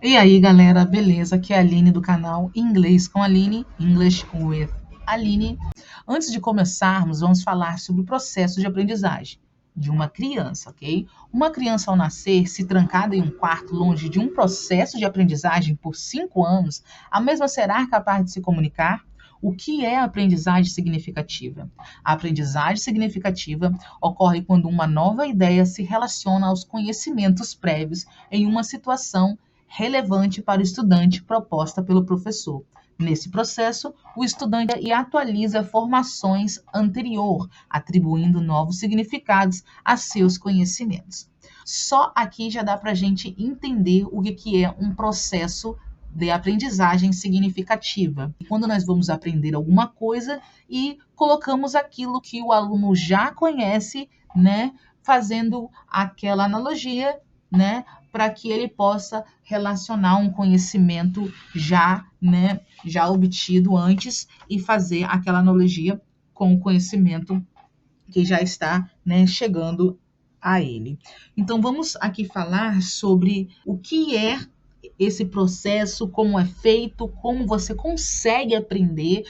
E aí, galera, beleza? Aqui é a Aline do canal Inglês com Aline, English with Aline. Antes de começarmos, vamos falar sobre o processo de aprendizagem de uma criança, ok? Uma criança ao nascer, se trancada em um quarto longe de um processo de aprendizagem por 5 anos, a mesma será capaz de se comunicar? O que é a aprendizagem significativa? A aprendizagem significativa ocorre quando uma nova ideia se relaciona aos conhecimentos prévios em uma situação relevante para o estudante proposta pelo professor. Nesse processo, o estudante atualiza formações anterior, atribuindo novos significados a seus conhecimentos. Só aqui já dá para a gente entender o que é um processo de aprendizagem significativa. Quando nós vamos aprender alguma coisa e colocamos aquilo que o aluno já conhece, né, fazendo aquela analogia, né, para que ele possa relacionar um conhecimento já, né, já obtido antes e fazer aquela analogia com o conhecimento que já está, né, chegando a ele. Então vamos aqui falar sobre o que é esse processo, como é feito, como você consegue aprender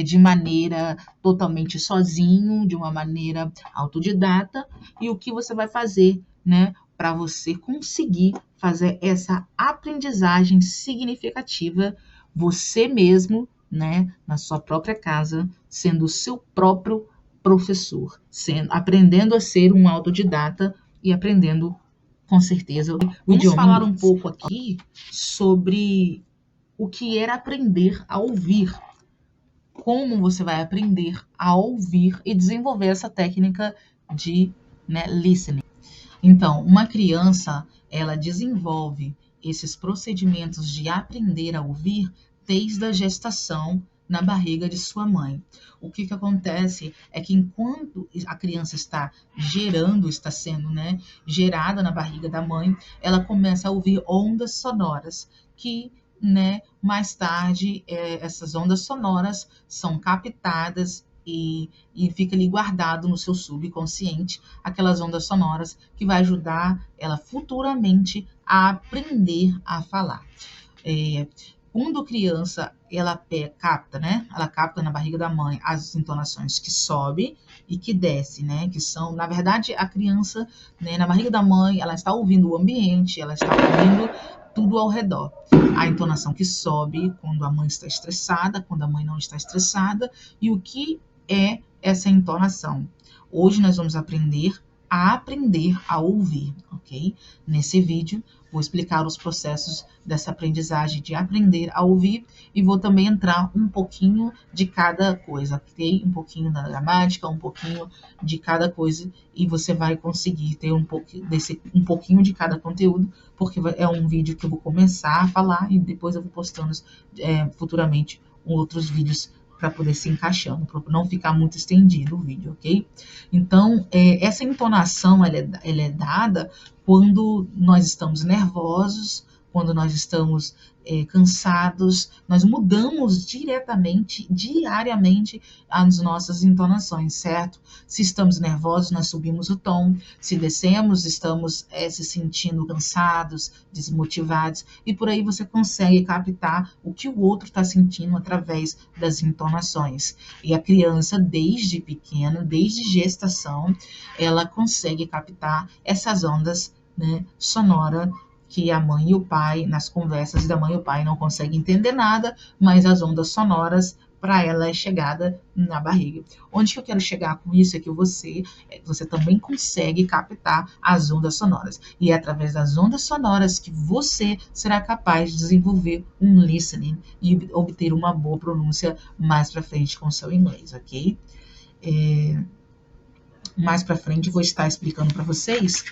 de maneira totalmente sozinho, de uma maneira autodidata, e o que você vai fazer, né, para você conseguir fazer essa aprendizagem significativa você mesmo, né, na sua própria casa, sendo o seu próprio professor, aprendendo a ser um autodidata e aprendendo com certeza o Vamos idioma falar inglês. Um pouco aqui sobre o que era aprender a ouvir. Como você vai aprender a ouvir e desenvolver essa técnica de, né, listening. Então, uma criança, ela desenvolve esses procedimentos de aprender a ouvir desde a gestação na barriga de sua mãe. O que acontece é que enquanto a criança está gerando, está sendo, né, gerada na barriga da mãe, ela começa a ouvir ondas sonoras que, né, mais tarde essas ondas sonoras são captadas e fica ali guardado no seu subconsciente aquelas ondas sonoras que vai ajudar ela futuramente a aprender a falar. Quando criança, ela capta, né? Ela capta na barriga da mãe as entonações que sobe e que desce, né? Que são, na verdade, a criança, né, na barriga da mãe, ela está ouvindo o ambiente, ela está ouvindo tudo ao redor. A entonação que sobe quando a mãe está estressada, quando a mãe não está estressada, e o que é essa entonação. Hoje nós vamos aprender a ouvir, ok? Nesse vídeo, vou explicar os processos dessa aprendizagem de aprender a ouvir e vou também entrar um pouquinho de cada coisa, ok? Um pouquinho da gramática, um pouquinho de cada coisa e você vai conseguir ter um pouquinho de cada conteúdo, porque é um vídeo que eu vou começar a falar e depois eu vou postando futuramente outros vídeos para poder se encaixando, para não ficar muito estendido o vídeo, ok? Então, essa entonação, ela é dada quando nós estamos nervosos, quando nós estamos cansados, nós mudamos diariamente, as nossas entonações, certo? Se estamos nervosos, nós subimos o tom, se descemos, estamos se sentindo cansados, desmotivados, e por aí você consegue captar o que o outro está sentindo através das entonações. E a criança, desde pequena, desde gestação, ela consegue captar essas ondas, né, sonora que a mãe e o pai, nas conversas da mãe e o pai, não conseguem entender nada, mas as ondas sonoras, para ela, é chegada na barriga. Onde que eu quero chegar com isso é que você também consegue captar as ondas sonoras. E é através das ondas sonoras que você será capaz de desenvolver um listening e obter uma boa pronúncia mais para frente com o seu inglês, ok? Mais para frente vou estar explicando para vocês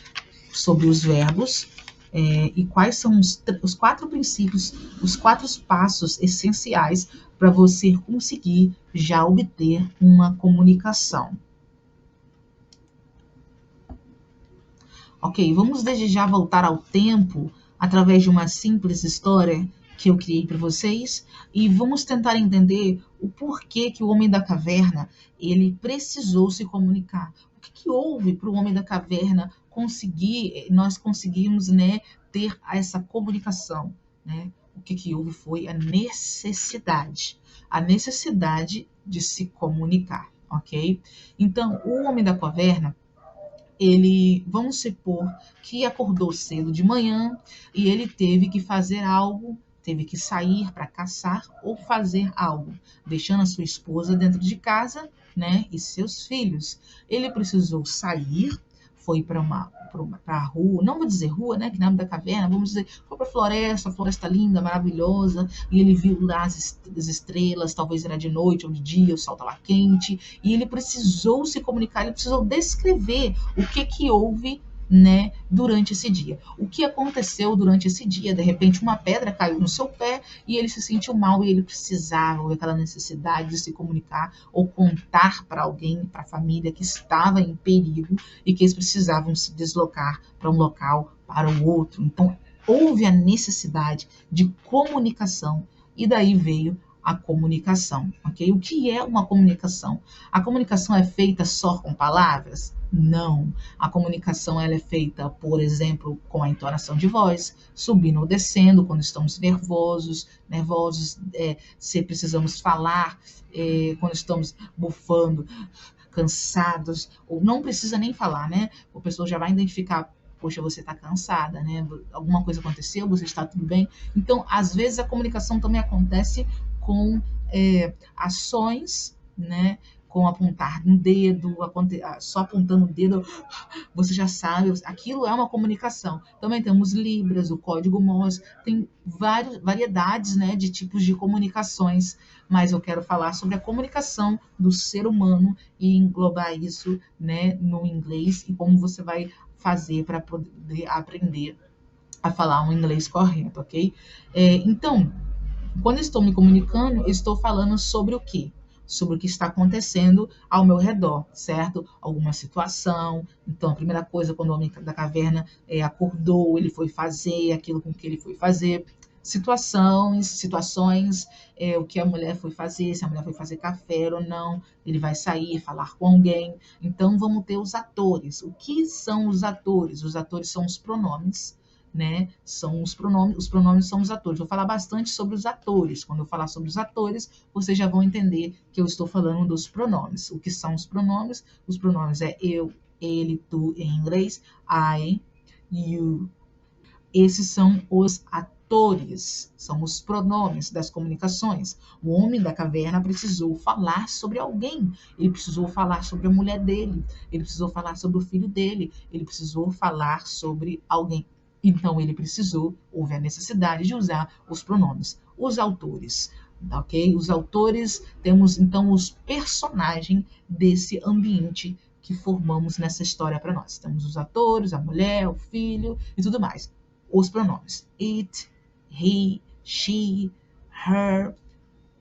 sobre os verbos e quais são os 4 princípios, os 4 passos essenciais para você conseguir já obter uma comunicação. Ok, vamos desde já voltar ao tempo através de uma simples história que eu criei para vocês e vamos tentar entender o porquê que o homem da caverna ele precisou se comunicar. O que houve para o homem da caverna nós conseguimos, né, ter essa comunicação, né? O que houve foi a necessidade de se comunicar, ok? Então, o homem da caverna, ele, vamos supor que acordou cedo de manhã e ele teve que fazer algo, teve que sair para caçar ou fazer algo, deixando a sua esposa dentro de casa, né, e seus filhos. Ele precisou sair, foi para a rua, não vou dizer rua, né, que nome da caverna, vamos dizer, foi para a floresta linda, maravilhosa, e ele viu lá as estrelas, talvez era de noite ou de dia, o sol estava quente, e ele precisou se comunicar, ele precisou descrever o que houve, né, durante esse dia. O que aconteceu durante esse dia? De repente, uma pedra caiu no seu pé e ele se sentiu mal e ele precisava, houve aquela necessidade de se comunicar ou contar para alguém, para a família que estava em perigo e que eles precisavam se deslocar para um local, para o outro. Então, houve a necessidade de comunicação e daí veio a comunicação, ok? O que é uma comunicação? A comunicação é feita só com palavras? Não. A comunicação ela é feita, por exemplo, com a entonação de voz, subindo ou descendo quando estamos nervosos, se precisamos falar, quando estamos bufando, cansados, ou não precisa nem falar, né? A pessoa já vai identificar, poxa, você está cansada, né? Alguma coisa aconteceu, você está tudo bem? Então, às vezes a comunicação também acontece com ações, né? Com apontar no dedo, só apontando o dedo, você já sabe, aquilo é uma comunicação. Também temos Libras, o código Morse, tem várias variedades, né, de tipos de comunicações, mas eu quero falar sobre a comunicação do ser humano e englobar isso, né, no inglês e como você vai fazer para poder aprender a falar um inglês correto, ok? Então, quando estou me comunicando, estou falando sobre o quê? Sobre o que está acontecendo ao meu redor, certo? Alguma situação. Então, a primeira coisa, quando o homem da caverna acordou, ele foi fazer aquilo com que ele foi fazer. Situações, o que a mulher foi fazer, se a mulher foi fazer café ou não, ele vai sair, falar com alguém. Então, vamos ter os atores. O que são os atores? Os atores são os pronomes, né? São os pronomes são os atores. Vou falar bastante sobre os atores. Quando eu falar sobre os atores, vocês já vão entender que eu estou falando dos pronomes. O que são os pronomes? Os pronomes é eu, ele, tu em inglês, I, you. Esses são os atores, são os pronomes das comunicações. O homem da caverna precisou falar sobre alguém, ele precisou falar sobre a mulher dele, ele precisou falar sobre o filho dele, ele precisou falar sobre alguém. Então, houve a necessidade de usar os pronomes. Os autores, ok? Os autores, temos então os personagens desse ambiente que formamos nessa história para nós. Temos os atores, a mulher, o filho e tudo mais. Os pronomes. It, he, she, her.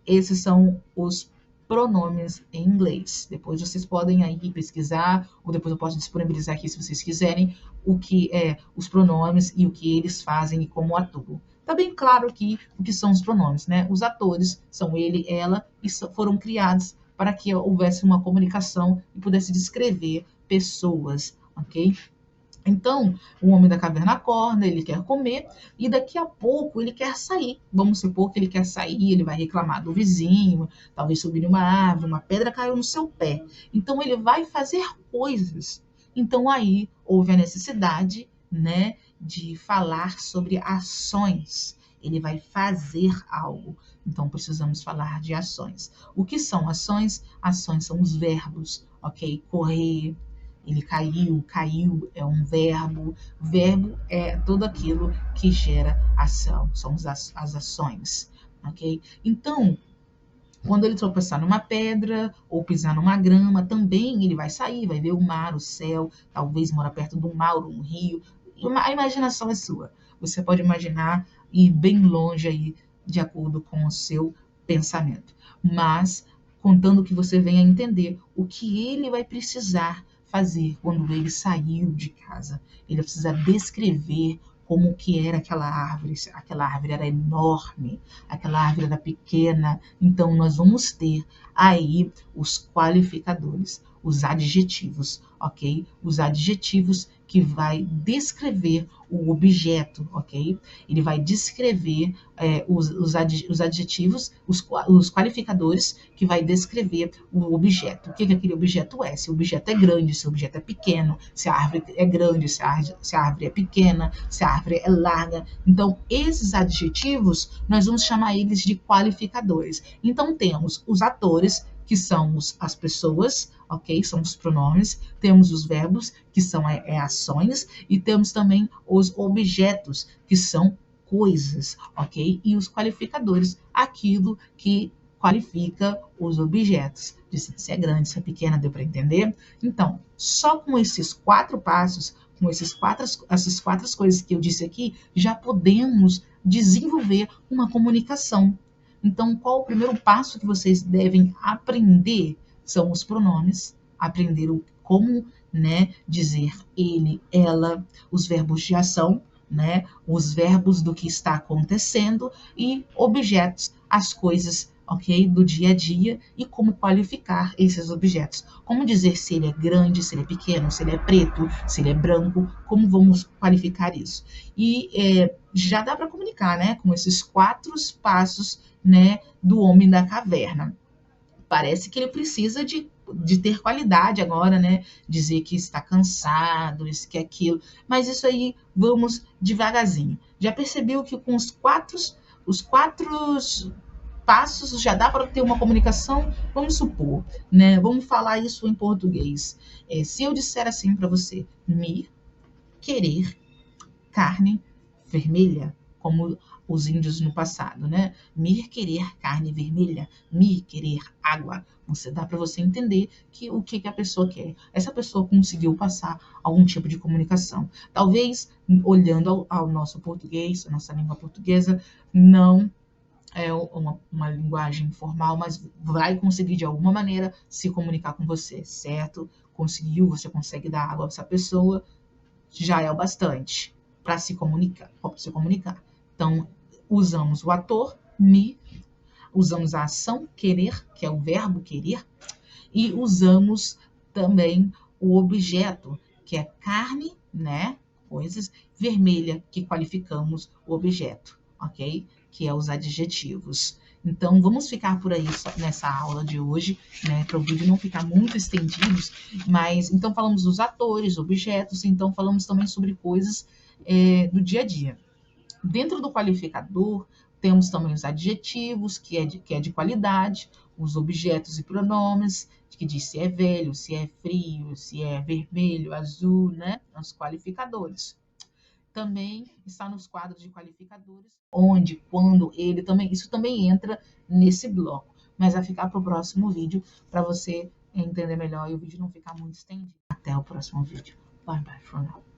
Esses são os pronomes em inglês. Depois vocês podem aí pesquisar, ou depois eu posso disponibilizar aqui se vocês quiserem, o que é os pronomes e o que eles fazem e como atuam. Tá bem claro aqui o que são os pronomes, né? Os atores são ele, ela, e foram criados para que houvesse uma comunicação e pudesse descrever pessoas, ok? Então, o homem da caverna acorda, ele quer comer e daqui a pouco ele quer sair. Vamos supor que ele quer sair, ele vai reclamar do vizinho, talvez subir uma árvore, uma pedra caiu no seu pé. Então, ele vai fazer coisas. Então, aí houve a necessidade, né, de falar sobre ações. Ele vai fazer algo. Então, precisamos falar de ações. O que são ações? Ações são os verbos, ok? Correr. Ele caiu é um verbo. Verbo é tudo aquilo que gera ação, são as ações, ok? Então, quando ele tropeçar numa pedra ou pisar numa grama, também ele vai sair, vai ver o mar, o céu, talvez morar perto de um mar ou um rio. A imaginação é sua. Você pode imaginar e ir bem longe aí, de acordo com o seu pensamento. Mas, contando que você venha entender o que ele vai precisar fazer quando ele saiu de casa. Ele precisa descrever como que era aquela árvore. Aquela árvore era enorme, aquela árvore era pequena. Então, nós vamos ter aí os qualificadores, os adjetivos, ok? Os adjetivos que vai descrever o objeto, ok? Ele vai descrever os adjetivos, os qualificadores, que vai descrever o objeto. O que aquele objeto é? Se o objeto é grande, se o objeto é pequeno, se a árvore é grande, se a árvore é pequena, se a árvore é larga. Então, esses adjetivos, nós vamos chamar eles de qualificadores. Então, temos os atores, que são as pessoas, ok? São os pronomes. Temos os verbos, que são ações. E temos também os objetos, que são coisas, ok? E os qualificadores, aquilo que qualifica os objetos. Se é grande, se é pequena, deu para entender? Então, só com esses 4 passos, com essas quatro coisas que eu disse aqui, já podemos desenvolver uma comunicação. Então, qual o primeiro passo que vocês devem aprender? São os pronomes, aprender como, né, dizer ele, ela, os verbos de ação, né, os verbos do que está acontecendo e objetos, as coisas, ok, do dia a dia e como qualificar esses objetos. Como dizer se ele é grande, se ele é pequeno, se ele é preto, se ele é branco, como vamos qualificar isso? E já dá para comunicar, né, com esses 4 passos, né, do homem da caverna. Parece que ele precisa de ter qualidade agora, né? Dizer que está cansado, isso que aquilo. Mas isso aí, vamos devagarzinho. Já percebeu que com os quatro passos já dá para ter uma comunicação? Vamos supor, né? Vamos falar isso em português. Se eu disser assim para você, me querer carne vermelha, como os índios no passado, né? Me querer carne vermelha, me querer água. Dá para você entender o que a pessoa quer. Essa pessoa conseguiu passar algum tipo de comunicação. Talvez, olhando ao nosso português, a nossa língua portuguesa, não é uma linguagem formal, mas vai conseguir de alguma maneira se comunicar com você, certo? Conseguiu, você consegue dar água a essa pessoa, já é o bastante para se comunicar. Então, usamos o ator, me, usamos a ação, querer, que é o verbo querer, e usamos também o objeto, que é carne, né, coisas, vermelha, que qualificamos o objeto, ok? Que é os adjetivos. Então, vamos ficar por aí nessa aula de hoje, né, para o vídeo não ficar muito estendido, mas, então, falamos dos atores, objetos, então, falamos também sobre coisas do dia a dia. Dentro do qualificador, temos também os adjetivos, que é de qualidade, os objetos e pronomes, que diz se é velho, se é frio, se é vermelho, azul, né? Os qualificadores. Também está nos quadros de qualificadores, onde, quando, ele também, isso também entra nesse bloco. Mas vai ficar para o próximo vídeo, para você entender melhor e o vídeo não ficar muito estendido. Até o próximo vídeo. Bye bye for now.